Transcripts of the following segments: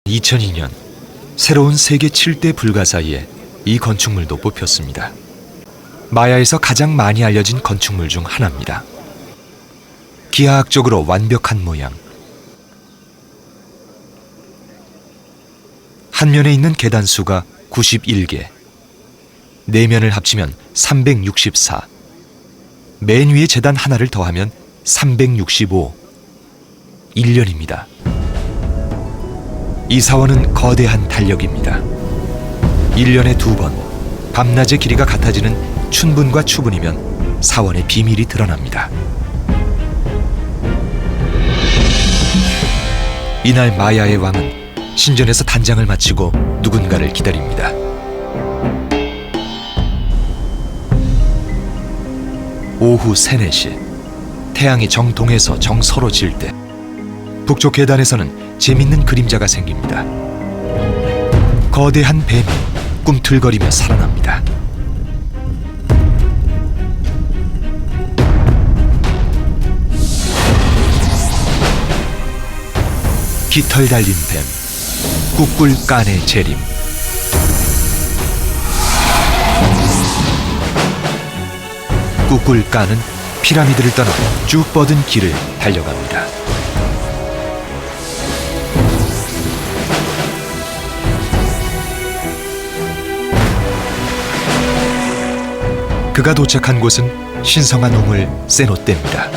2002년 새로운 세계 7대 불가 사이에 이 건축물도 뽑혔습니다. 마야에서 가장 많이 알려진 건축물 중 하나입니다. 기하학적으로 완벽한 모양. 한 면에 있는 계단 수가 91개, 네 면을 합치면 364, 맨 위에 재단 하나를 더하면 365, 1년입니다. 이 사원은 거대한 달력입니다. 1년에 2번, 밤낮의 길이가 같아지는 춘분과 추분이면 사원의 비밀이 드러납니다. 이날 마야의 왕은 신전에서 단장을 마치고 누군가를 기다립니다. 오후 3, 4시, 태양이 정동에서 정서로 질 때 북쪽 계단에서는 재밌는 그림자가 생깁니다. 거대한 뱀이 꿈틀거리며 살아납니다. 깃털 달린 뱀, 꾸꿀깐의 재림. 꾸꿀깐은 피라미드를 떠나 쭉 뻗은 길을 달려갑니다. 그가 도착한 곳은 신성한 우물 세노떼입니다.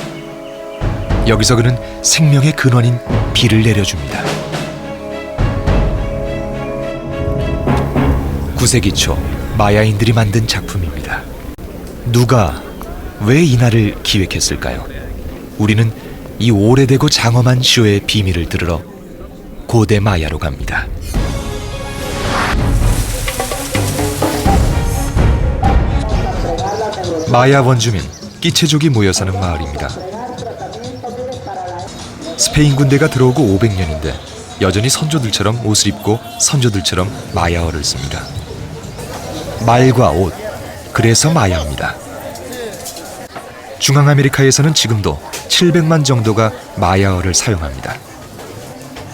여기서 그는 생명의 근원인 비를 내려줍니다. 9세기 초 마야인들이 만든 작품입니다. 누가 왜 이 날을 기획했을까요? 우리는 이 오래되고 장엄한 쇼의 비밀을 들으러 고대 마야로 갑니다. 마야 원주민 끼체족이 모여 사는 마을입니다. 스페인 군대가 들어오고 500년인데 여전히 선조들처럼 옷을 입고 선조들처럼 마야어를 씁니다. 말과 옷, 그래서 마야입니다. 중앙아메리카에서는 지금도 700만 정도가 마야어를 사용합니다.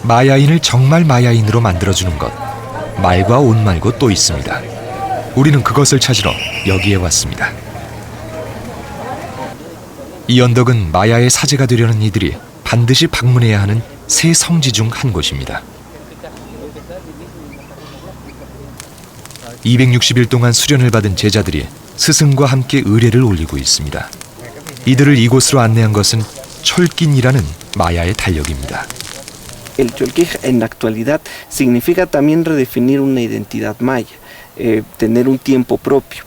마야인을 정말 마야인으로 만들어주는 것, 말과 옷 말고 또 있습니다. 우리는 그것을 찾으러 여기에 왔습니다. 이 언덕은 마야의 사제가 되려는 이들이 반드시 방문해야 하는 세 성지 중 한 곳입니다. 260일 동안 수련을 받은 제자들이 스승과 함께 의례를 올리고 있습니다. 이들을 이곳으로 안내한 것은 촐킨이라는 마야의 달력입니다. El Cholquij en la actualidad significa también redefinir una identidad maya, tener un tiempo propio,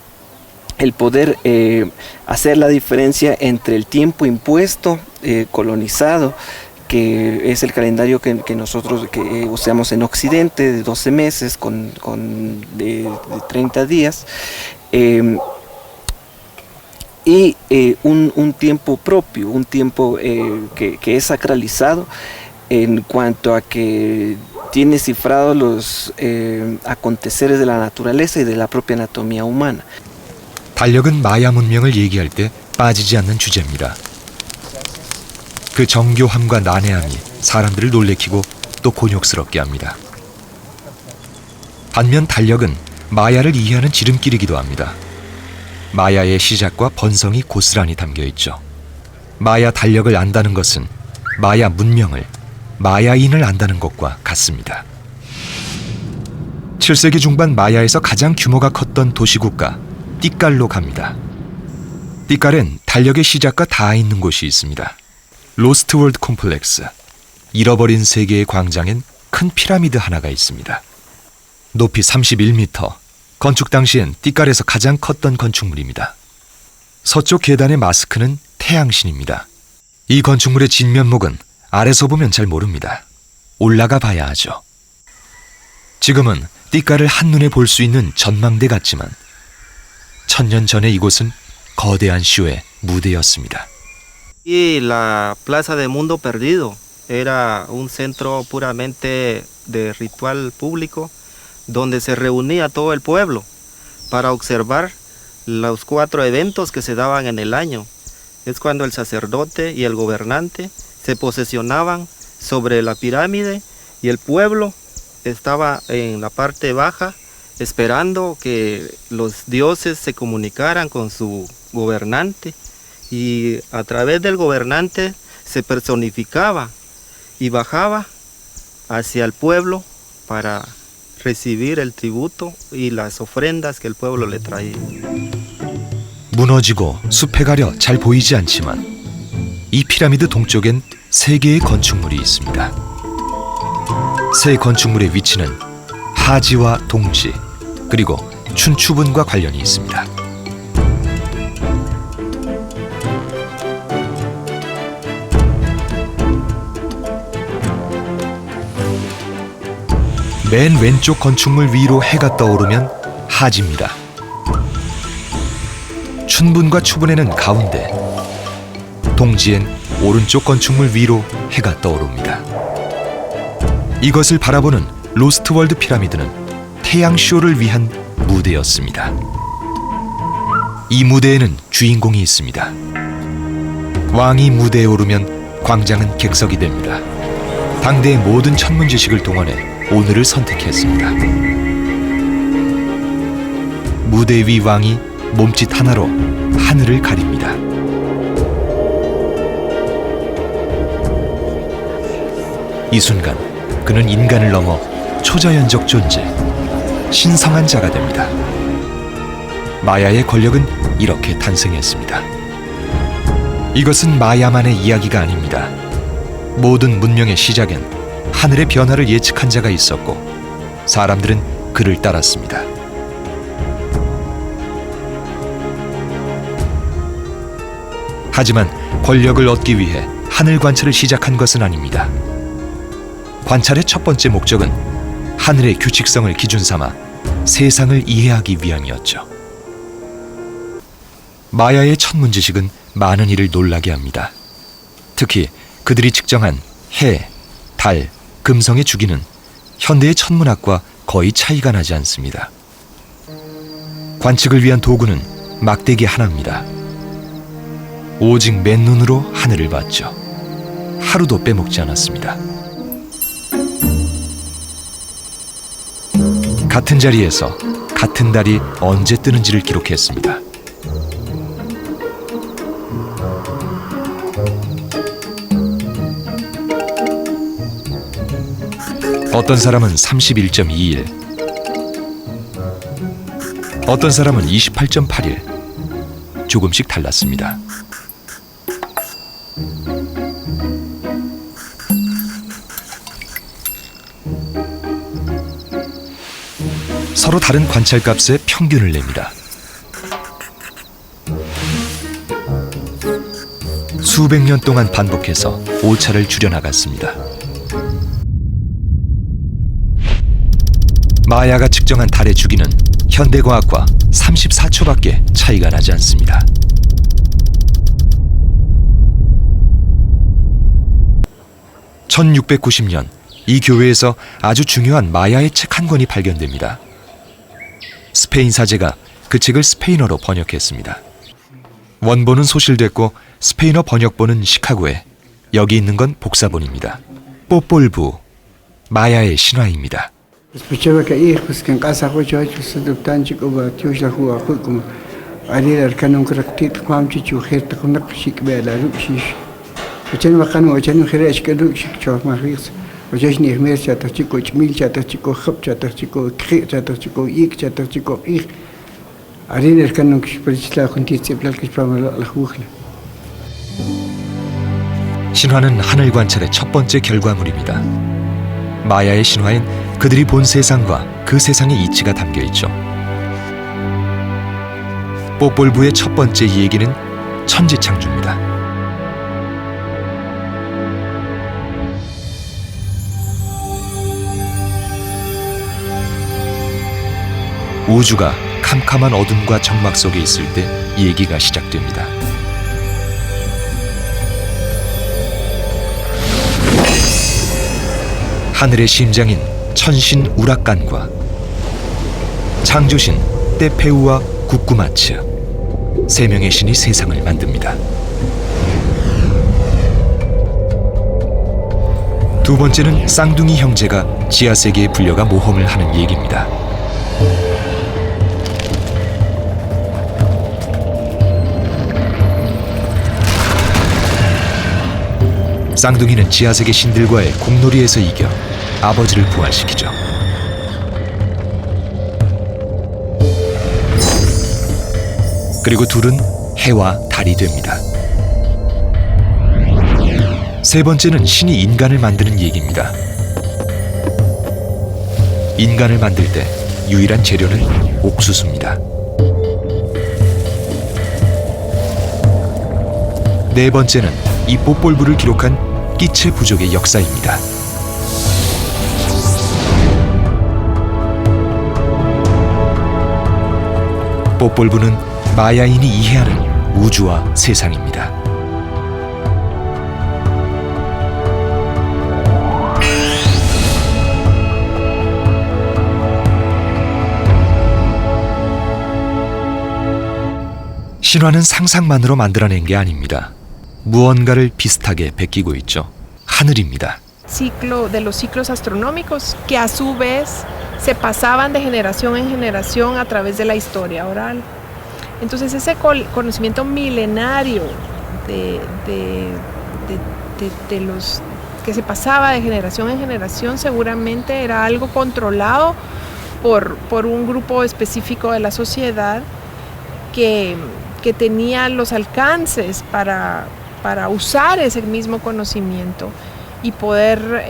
el poder hacer la diferencia entre el tiempo impuesto, colonizado, que es el calendario que nosotros usamos en Occidente, de 12 meses de 30 días, y un tiempo propio, un tiempo que es sacralizado en cuanto a que tiene cifrados los aconteceres de la naturaleza y de la propia anatomía humana. 달력은 마야 문명을 얘기할 때 빠지지 않는 주제입니다. 그 정교함과 난해함이 사람들을 놀래키고 또 곤욕스럽게 합니다. 반면 달력은 마야를 이해하는 지름길이기도 합니다. 마야의 시작과 번성이 고스란히 담겨 있죠. 마야 달력을 안다는 것은 마야 문명을, 마야인을 안다는 것과 같습니다. 7세기 중반 마야에서 가장 규모가 컸던 도시국가 띠깔로 갑니다. 띠깔엔 달력의 시작과 닿아 있는 곳이 있습니다. 로스트 월드 콤플렉스, 잃어버린 세계의 광장엔 큰 피라미드 하나가 있습니다. 높이 31m, 건축 당시엔 띠깔에서 가장 컸던 건축물입니다. 서쪽 계단의 마스크는 태양신입니다. 이 건축물의 진면목은 아래서 보면 잘 모릅니다. 올라가 봐야 하죠. 지금은 띠깔을 한눈에 볼 수 있는 전망대 같지만 1000년 전에 이곳은 거대한 쇼의 무대였습니다. Y la Plaza de Mundo Perdido era un centro puramente de ritual público donde se reunía todo el pueblo para observar los 4 eventos que se daban en el año. Es cuando el sacerdote y el gobernante se posesionaban sobre la pirámide y el pueblo estaba en la parte baja esperando que los dioses se comunicaran con su gobernante y a través del gobernante se personificaba y bajaba hacia el pueblo para recibir el tributo y las ofrendas que el pueblo le traía. 무너지고 숲에 가려 잘 보이지 않지만 이 피라미드 동쪽엔 세 개의 건축물이 있습니다. 세 건축물의 위치는 하지와 동지 그리고 춘추분과 관련이 있습니다. 맨 왼쪽 건축물 위로 해가 떠오르면 하지입니다. 춘분과 추분에는 가운데, 동지엔 오른쪽 건축물 위로 해가 떠오릅니다. 이것을 바라보는 로스트월드 피라미드는 태양쇼를 위한 무대였습니다. 이 무대에는 주인공이 있습니다. 왕이 무대에 오르면 광장은 객석이 됩니다. 당대의 모든 천문 지식을 동원해 오늘을 선택했습니다. 무대 위 왕이 몸짓 하나로 하늘을 가립니다. 이 순간 그는 인간을 넘어 초자연적 존재, 신성한 자가 됩니다. 마야의 권력은 이렇게 탄생했습니다. 이것은 마야만의 이야기가 아닙니다. 모든 문명의 시작엔 하늘의 변화를 예측한 자가 있었고 사람들은 그를 따랐습니다. 하지만 권력을 얻기 위해 하늘 관찰을 시작한 것은 아닙니다. 관찰의 첫 번째 목적은 하늘의 규칙성을 기준 삼아 세상을 이해하기 위함이었죠. 마야의 천문 지식은 많은 이를 놀라게 합니다. 특히 그들이 측정한 해, 달, 금성의 주기는 현대의 천문학과 거의 차이가 나지 않습니다. 관측을 위한 도구는 막대기 하나입니다. 오직 맨눈으로 하늘을 봤죠. 하루도 빼먹지 않았습니다. 같은 자리에서 같은 달이 언제 뜨는지를 기록했습니다. 어떤 사람은 31.2일, 어떤 사람은 28.8일, 조금씩 달랐습니다. 서로 다른 관찰값의 평균을 냅니다. 수백 년 동안 반복해서 오차를 줄여나갔습니다. 마야가 측정한 달의 주기는 현대과학과 34초밖에 차이가 나지 않습니다. (1690년) 이 교회에서 아주 중요한 마야의 책 한 권이 발견됩니다. 스페인 사제가 그 책을 스페인어로 번역했습니다. 원본은 소실됐고 스페인어 번역본은 시카고에, 여기 있는 건 복사본입니다. 뽀폴부, 마야의 신화입니다. Escuchaba que hijos que en casa hoy se adoptan chico va tíos la juega como arir canon correctit quam chichu herta con la chic bela ruxish. Ochen bacano ochen geresh que ruxish cho maris. Ochen ni mer chata chico chmil chata chico khap chata chico kri chata chico ik chata chico ik. Arir canon que perchla con titsipla que para la juegla. 신화는 하늘 관찰의 첫 번째 결과물입니다. 마야의 신화엔 그들이 본 세상과 그 세상의 이치가 담겨 있죠. 뽀폴부의 첫 번째 얘기는 천지창조입니다. 우주가 캄캄한 어둠과 정막 속에 있을 때 얘기가 시작됩니다. 하늘의 심장인 천신 우라칸과 창조신 테페우와 구꾸마츠, 세 명의 신이 세상을 만듭니다. 두 번째는 쌍둥이 형제가 지하세계에 불려가 모험을 하는 얘기입니다. 쌍둥이는 지하세계 신들과의 공놀이에서 이겨 아버지를 부활시키죠. 그리고 둘은 해와 달이 됩니다. 세 번째는 신이 인간을 만드는 얘기입니다. 인간을 만들 때 유일한 재료는 옥수수입니다. 네 번째는 이 뽀볼부를 기록한 끼체 부족의 역사입니다. 뽀볼부는 마야인이 이해하는 우주와 세상입니다. 신화는 상상만으로 만들어낸 게 아닙니다. 무언가를 비슷하게 베끼고 있죠. 하늘입니다. Ciclo de los ciclos astronómicos que a su vez se pasaban de generación en generación a través de la historia oral. Entonces ese conocimiento milenario de los que se pasaba de generación en generación seguramente era algo controlado por un grupo específico de la sociedad que tenía los alcances para usar ese mismo conocimiento y poder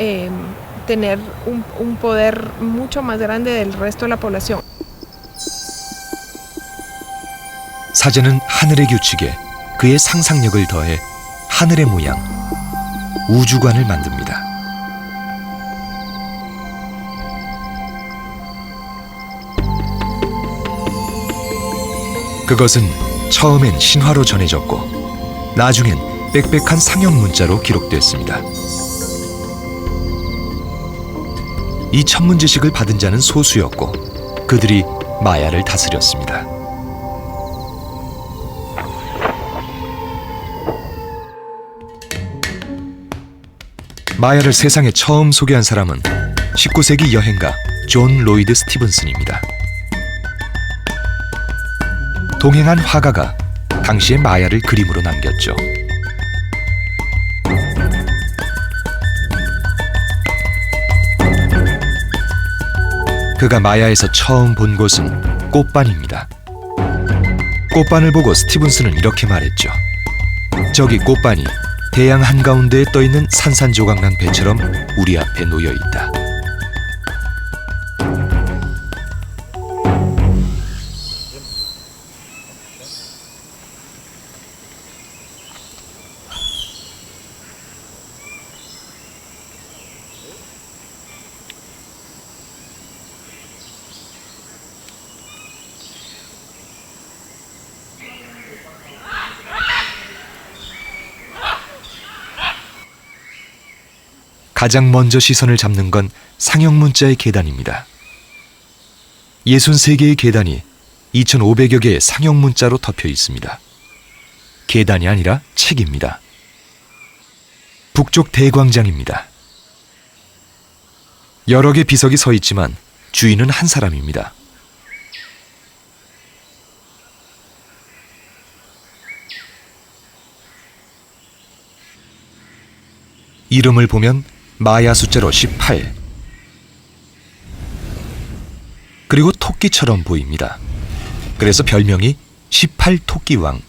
tener un poder mucho más grande del resto de la población. 사제는 하늘의 규칙에 그의 상상력을 더해 하늘의 모양, 우주관을 만듭니다. 그것은 처음엔 신화로 전해졌고 나중엔 빽빽한 상형 문자로 기록됐습니다. 이 천문지식을 받은 자는 소수였고 그들이 마야를 다스렸습니다. 마야를 세상에 처음 소개한 사람은 19세기 여행가 존 로이드 스티븐슨입니다. 동행한 화가가 당시의 마야를 그림으로 남겼죠. 그가 마야에서 처음 본 곳은 꽃반입니다. 꽃반을 보고 스티븐슨은 이렇게 말했죠. 저기 꽃반이 대양 한가운데에 떠있는 산산조각난 배처럼 우리 앞에 놓여있다. 가장 먼저 시선을 잡는 건 상형문자의 계단입니다. 63개의 계단이 2,500여 개의 상형문자로 덮여 있습니다. 계단이 아니라 책입니다. 북쪽 대광장입니다. 여러 개 비석이 서 있지만 주인은 한 사람입니다. 이름을 보면 마야 숫자로 18. 그리고 토끼처럼 보입니다. 그래서 별명이 18토끼왕.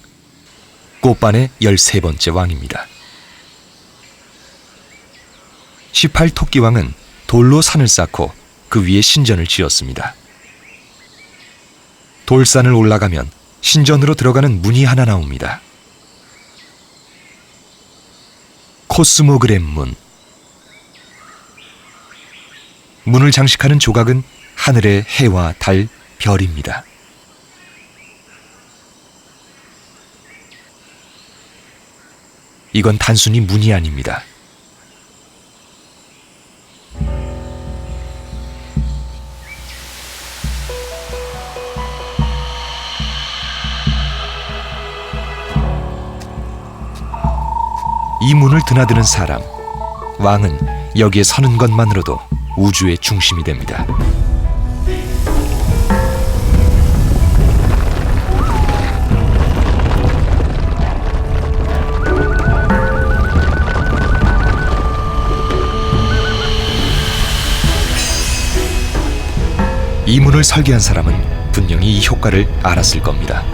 꽃반의 13번째 왕입니다. 18토끼왕은 돌로 산을 쌓고 그 위에 신전을 지었습니다. 돌산을 올라가면 신전으로 들어가는 문이 하나 나옵니다. 코스모그램 문. 문을 장식하는 조각은 하늘의 해와 달, 별입니다. 이건 단순히 문이 아닙니다. 이 문을 드나드는 사람, 왕은 여기에 서는 것만으로도 우주의 중심이 됩니다. 이 문을 설계한 사람은 분명히 이 효과를 알았을 겁니다.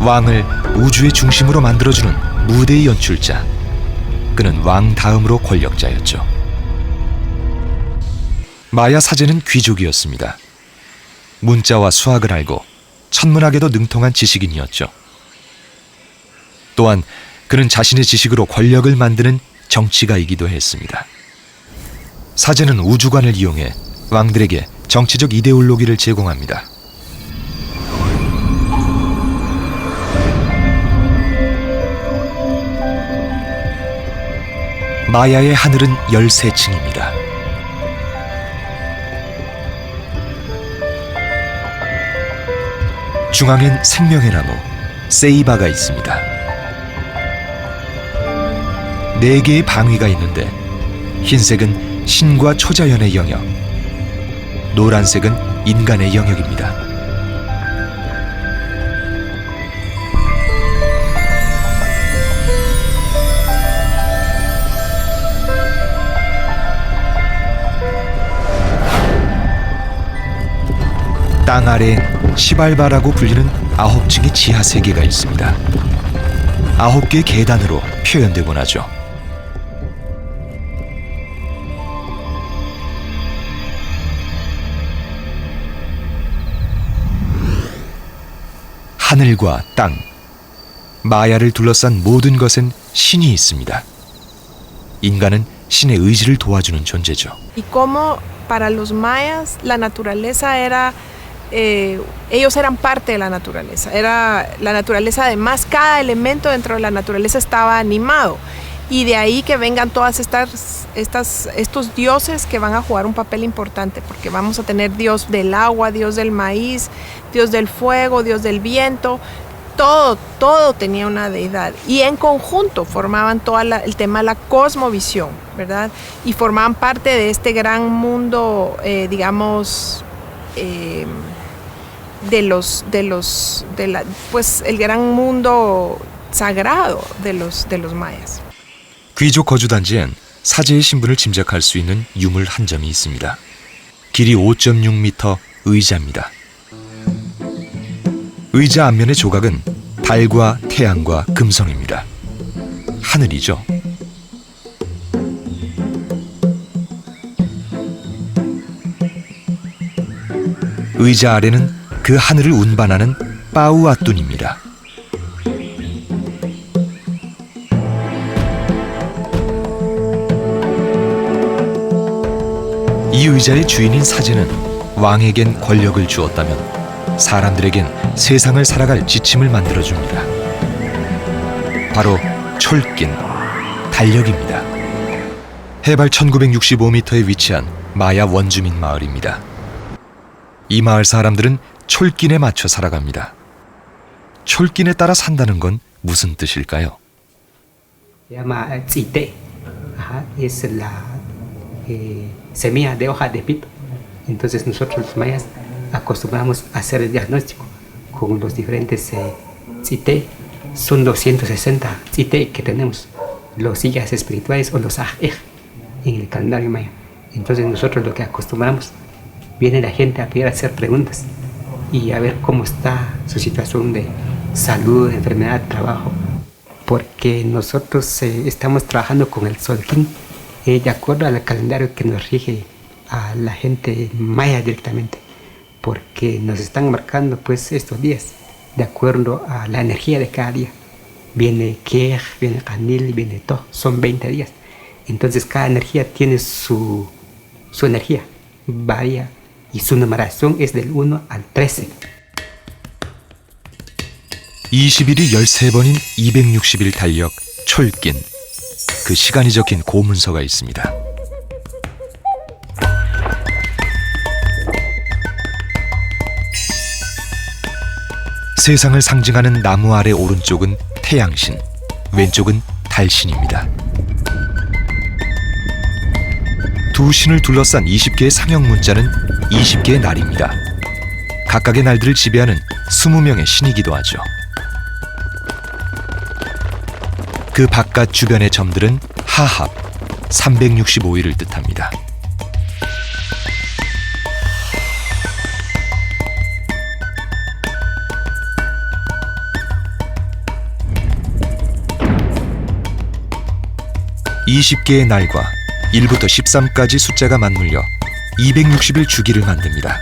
왕을 우주의 중심으로 만들어주는 무대의 연출자. 그는 왕 다음으로 권력자였죠. 마야 사제는 귀족이었습니다. 문자와 수학을 알고 천문학에도 능통한 지식인이었죠. 또한 그는 자신의 지식으로 권력을 만드는 정치가이기도 했습니다. 사제는 우주관을 이용해 왕들에게 정치적 이데올로기를 제공합니다. 마야의 하늘은 13층입니다. 중앙엔 생명의 나무, 세이바가 있습니다. 4개의 방위가 있는데 흰색은 신과 초자연의 영역, 노란색은 인간의 영역입니다. 땅 아래엔 시발바라고 불리는 9층의 지하 세계가 있습니다. 9개의 계단으로 표현되곤 하죠. 하늘과 땅, 마야를 둘러싼 모든 것엔 신이 있습니다. 인간은 신의 의지를 도와주는 존재죠. Y como para los mayas la naturaleza era ellos eran parte de la naturaleza. Era la naturaleza, además, cada elemento dentro de la naturaleza estaba animado. Y de ahí que vengan todas estos dioses que van a jugar un papel importante, porque vamos a tener Dios del agua, Dios del maíz, Dios del fuego, Dios del viento. Todo tenía una deidad. Y en conjunto formaban todo el tema de la cosmovisión, ¿verdad? Y formaban parte de este gran mundo, digamos... pues el gran mundo sagrado de los mayas. 귀족 거주 단지엔 사제의 신분을 짐작할 수 있는 유물 한 점이 있습니다. 길이 5.6m 의자입니다. 의자 앞면의 조각은 달과 태양과 금성입니다. 하늘이죠. 의자 아래는 그 하늘을 운반하는 빠우아툰입니다. 이 의자의 주인인 사제는 왕에겐 권력을 주었다면 사람들에겐 세상을 살아갈 지침을 만들어줍니다. 바로 촐낀, 달력입니다. 해발 1965m에 위치한 마야 원주민 마을입니다. 이 마을 사람들은 촐낀에 맞춰 살아갑니다. 촐낀에 따라 산다는 건 무슨 뜻일까요? llama tzite. Es la semilla de hoja de pito. Entonces nosotros los mayas acostumbramos a hacer el diagnóstico con los diferentes tzite. Son 260 tzite que tenemos, los sillas espirituales o los ajej en el calendario maya. Entonces nosotros lo que acostumbramos, viene la gente a pedir, a hacer preguntas y a ver cómo está su situación de salud, enfermedad, trabajo, porque nosotros estamos trabajando con el Solquín de acuerdo al calendario que nos rige a la gente maya directamente, porque nos están marcando pues estos días de acuerdo a la energía de cada día. Viene Kej, viene Canil, viene To, son 20 días. Entonces cada energía tiene su energía, varía, y su numeración es del 1 al 13. 20일이 13번인 260일 달력 촐낀. 그 시간이 적힌 고문서가 있습니다. 세상을 상징하는 나무 아래 오른쪽은 태양신, 왼쪽은 달신입니다. 두 신을 둘러싼 20개의 상형 문자는 20개의 날입니다. 각각의 날들을 지배하는 20명의 신이기도 하죠. 그 바깥 주변의 점들은 하합, 365일을 뜻합니다. (20개의) 날과 1부터 13까지 숫자가 맞물려 260일 주기를 만듭니다.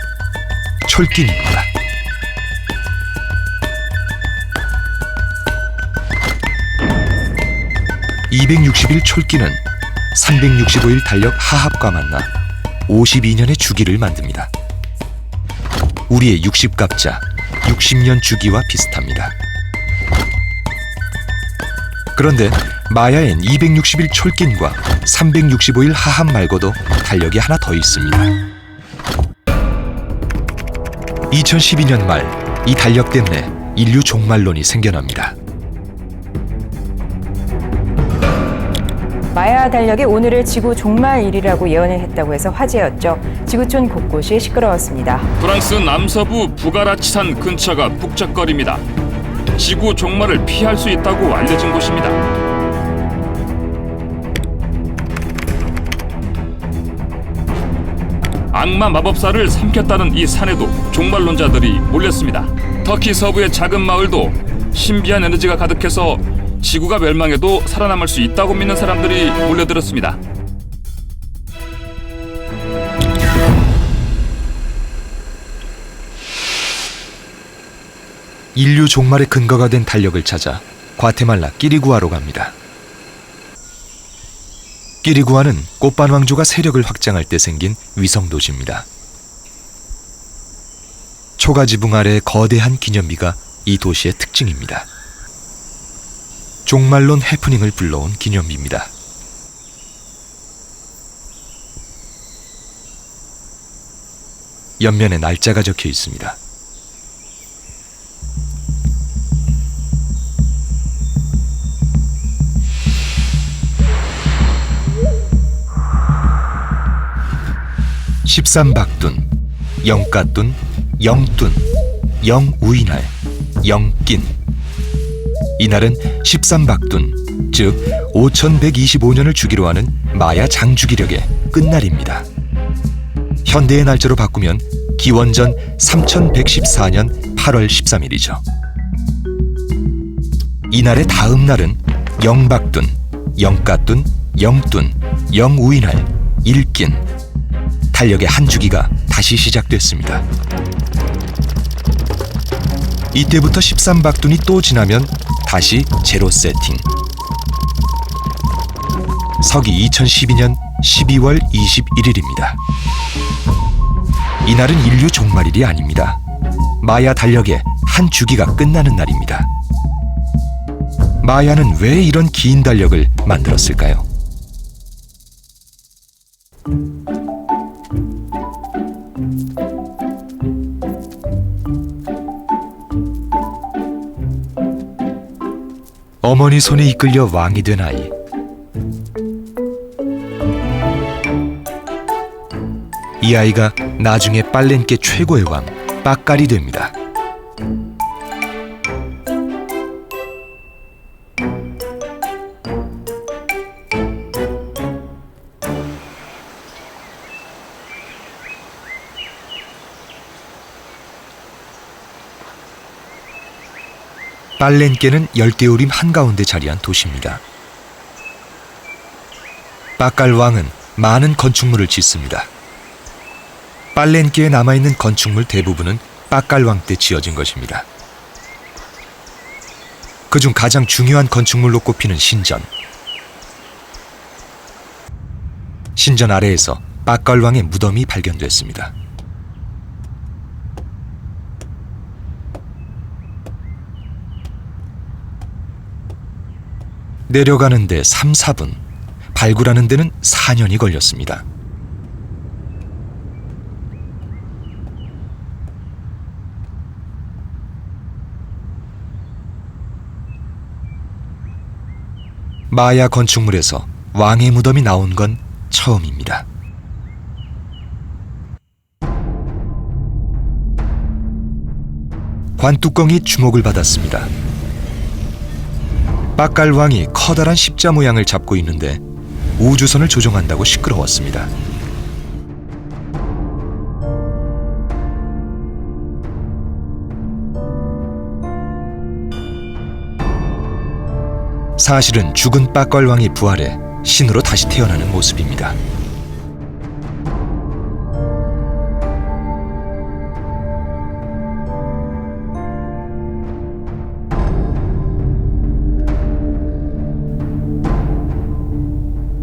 촐긴입니다. (260일) 촐긴은 365일 달력 하합과 만나 52년의 주기를 만듭니다. 우리의 60갑자 60년 주기와 비슷합니다. 그런데 마야엔 260일 촐긴과 365일 하합 말고도 달력이 하나 더 있습니다. 2012년 말 이 달력 때문에 인류 종말론이 생겨납니다. 마야 달력이 오늘을 지구 종말일이라고 예언을 했다고 해서 화제였죠. 지구촌 곳곳이 시끄러웠습니다. 프랑스 남서부 부가라치산 근처가 북적거립니다. 지구 종말을 피할 수 있다고 알려진 곳입니다. 악마 마법사를 삼켰다는 이 산에도 종말론자들이 몰렸습니다. 터키 서부의 작은 마을도 신비한 에너지가 가득해서 지구가 멸망해도 살아남을 수 있다고 믿는 사람들이 몰려들었습니다. 인류 종말의 근거가 된 달력을 찾아 과테말라 끼리구아로 갑니다. 끼리구아는 꽃반 왕조가 세력을 확장할 때 생긴 위성 도시입니다. 초가지붕 아래의 거대한 기념비가 이 도시의 특징입니다. 종말론 해프닝을 불러온 기념비입니다. 옆면에 날짜가 적혀 있습니다. (13박둔) 영가둔, 영둔, 영우이날, 영낀. 이날은 13박둔, 즉 5125년을 주기로 하는 마야 장주기력의 끝날입니다. 현대의 날짜로 바꾸면 기원전 3114년 8월 13일이죠. 이날의 다음 날은 영박둔, 영가둔, 영둔, 영우이날, 일낀. 달력의 한 주기가 다시 시작됐습니다. 이때부터 13박둔이 또 지나면 다시 제로 세팅. 서기 2012년 12월 21일입니다. 이날은 인류 종말일이 아닙니다. 마야 달력의 한 주기가 끝나는 날입니다. 마야는 왜 이런 긴 달력을 만들었을까요? 어머니 손에 이끌려 왕이 된 아이. 이 아이가 나중에 빨렌께 최고의 왕, 빠깔이 됩니다. 빨렌께는 열대우림 한가운데 자리한 도시입니다. 빠깔 왕은 많은 건축물을 짓습니다. 빨렌께에 남아있는 건축물 대부분은 빠깔 왕 때 지어진 것입니다. 그중 가장 중요한 건축물로 꼽히는 신전. 신전 아래에서 빠깔 왕의 무덤이 발견됐습니다. 내려가는 데 3, 4분, 발굴하는 데는 4년이 걸렸습니다. 마야 건축물에서 왕의 무덤이 나온 건 처음입니다. 관뚜껑이 주목을 받았습니다. 빡갈왕이 커다란 십자 모양을 잡고 있는데 우주선을 조종한다고 시끄러웠습니다. 사실은 죽은 빡갈왕이 부활해 신으로 다시 태어나는 모습입니다.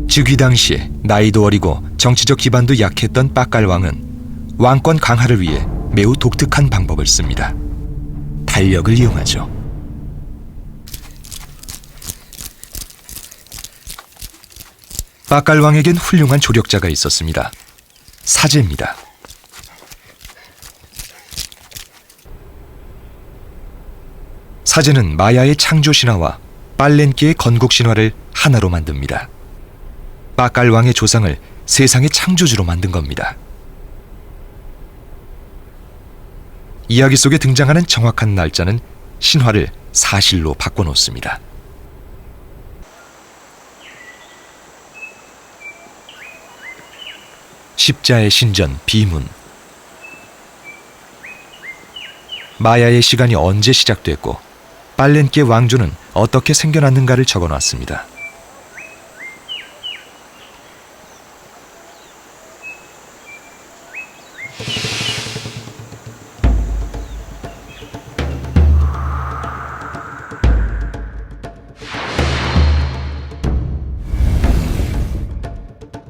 즉위 당시 나이도 어리고 정치적 기반도 약했던 빡갈왕은 왕권 강화를 위해 매우 독특한 방법을 씁니다. 달력을 이용하죠. 빡갈왕에겐 훌륭한 조력자가 있었습니다. 사제입니다. 사제는 마야의 창조 신화와 빨렌키의 건국 신화를 하나로 만듭니다. 빡갈왕의 조상을 세상의 창조주로 만든 겁니다. 이야기 속에 등장하는 정확한 날짜는 신화를 사실로 바꿔놓습니다. 십자의 신전 비문. 마야의 시간이 언제 시작됐고 빨렌키의 왕조는 어떻게 생겨났는가를 적어놨습니다.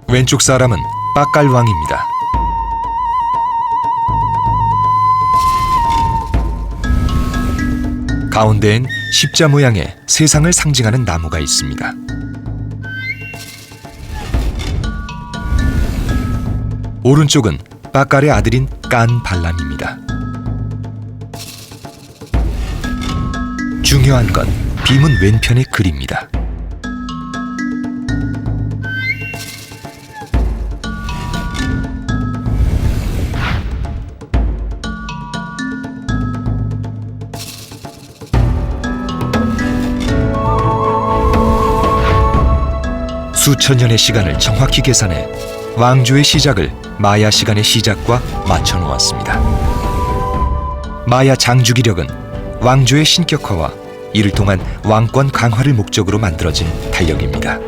왼쪽 사람은 빡갈왕입니다. 가운데엔 십자 모양의 세상을 상징하는 나무가 있습니다. 오른쪽은 빡갈의 아들인 깐 발람입니다. 중요한 건 비문 왼편의 글입니다. 수천 년의 시간을 정확히 계산해 왕조의 시작을 마야 시간의 시작과 맞춰 놓았습니다. 마야 장주기력은 왕조의 신격화와 이를 통한 왕권 강화를 목적으로 만들어진 달력입니다.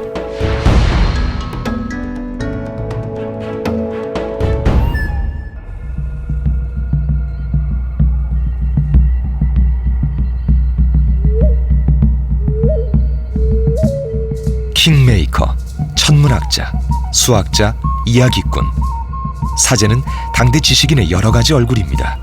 킹메이커, 천문학자, 수학자, 이야기꾼. 사제는 당대 지식인의 여러 가지 얼굴입니다.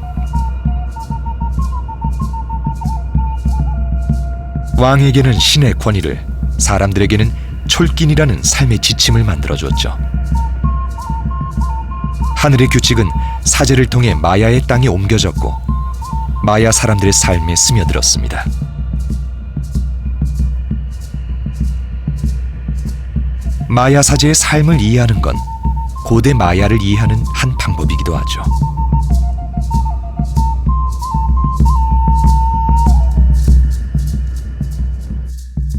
왕에게는 신의 권위를, 사람들에게는 촐긴이라는 삶의 지침을 만들어줬죠. 하늘의 규칙은 사제를 통해 마야의 땅에 옮겨졌고 마야 사람들의 삶에 스며들었습니다. 마야 사제의 삶을 이해하는 건 고대 마야를 이해하는 한 방법이기도 하죠.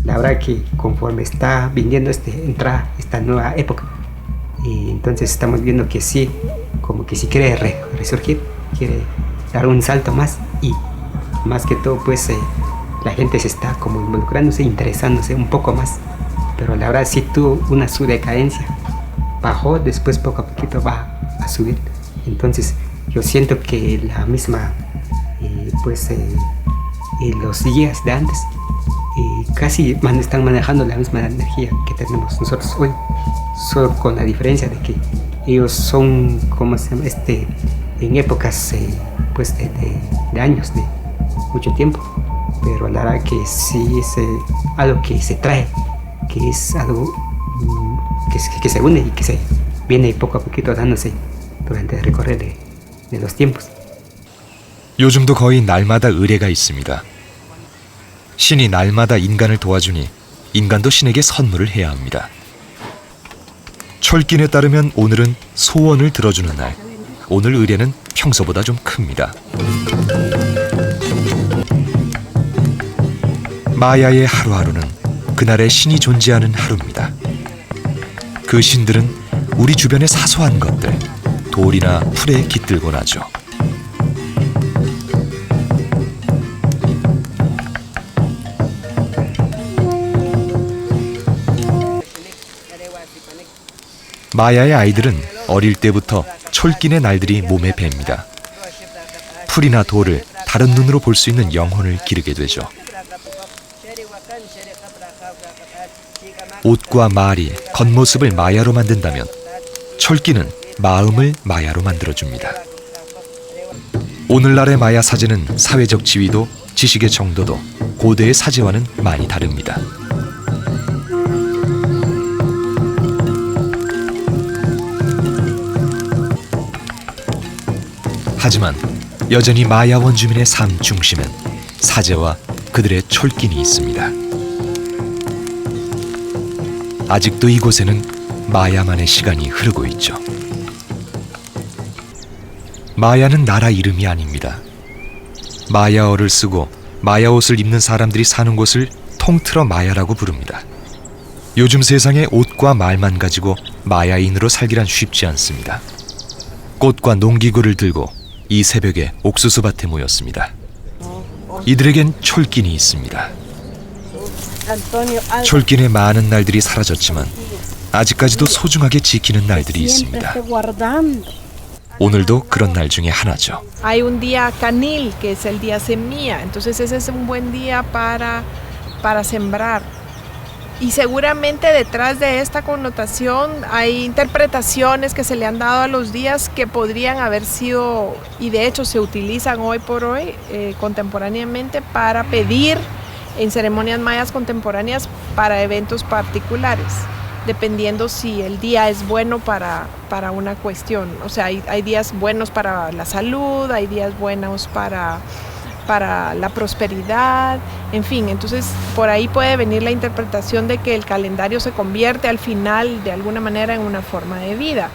La verdad que conforme está viniendo entra esta nueva época y entonces estamos viendo que sí, como que si quiere resurgir, quiere dar un salto más y más que todo pues la gente se está como involucrándose, interesándose un poco más, pero la verdad sí tuvo una su decadencia, bajó, después poco a poquito va a subir, entonces yo siento que la misma los días de antes casi están manejando la misma energía que tenemos nosotros hoy, solo con la diferencia de que ellos son, ¿cómo se llama? En épocas de años, de mucho tiempo, pero la verdad que sí es algo que se trae, que es algo que se une y que se viene poco a poquito dándose durante el recorrer de los tiempos. 요즘도 거의 날마다 의례가 있습니다. 신이 날마다 인간을 도와주니 인간도 신에게 선물을 해야 합니다. 철긴에 따르면 오늘은 소원을 들어주는 날. 오늘 의례는 평소보다 좀 큽니다. 마야의 하루하루는 그날의 신이 존재하는 하루입니다. 그 신들은 우리 주변의 사소한 것들, 돌이나 풀에 깃들곤 하죠. 마야의 아이들은 어릴 때부터 철긴의 날들이 몸에 뱄니다. 풀이나 돌을 다른 눈으로 볼 수 있는 영혼을 기르게 되죠. 옷과 말이 겉모습을 마야로 만든다면 철기는 마음을 마야로 만들어줍니다. 오늘날의 마야 사제는 사회적 지위도 지식의 정도도 고대의 사제와는 많이 다릅니다. 하지만 여전히 마야 원주민의 삶 중심엔 사제와 그들의 철긴이 있습니다. 아직도 이곳에는 마야만의 시간이 흐르고 있죠. 마야는 나라 이름이 아닙니다. 마야어를 쓰고 마야 옷을 입는 사람들이 사는 곳을 통틀어 마야라고 부릅니다. 요즘 세상에 옷과 말만 가지고 마야인으로 살기란 쉽지 않습니다. 꽃과 농기구를 들고 이 새벽에 옥수수밭에 모였습니다. 이들에겐 철긴이 있습니다. 철긴의 많은 날들이 사라졌지만 아직까지도 소중하게 지키는 날들이 있습니다. 오늘도 그런 날 중에 하나죠. Hay un día canil, que es el día semilla, entonces ese es un buen día para sembrar. Y seguramente detrás de esta connotación hay interpretaciones que se le han dado a los días que podrían haber sido, y de hecho se utilizan hoy por hoy, contemporáneamente, para pedir en ceremonias mayas contemporáneas para eventos particulares, dependiendo si el día es bueno para una cuestión. O sea, hay días buenos para la salud, hay días buenos para la prosperidad, en fin. Entonces por ahí puede venir la interpretación de que el calendario se convierte al final de alguna manera en una forma de vida.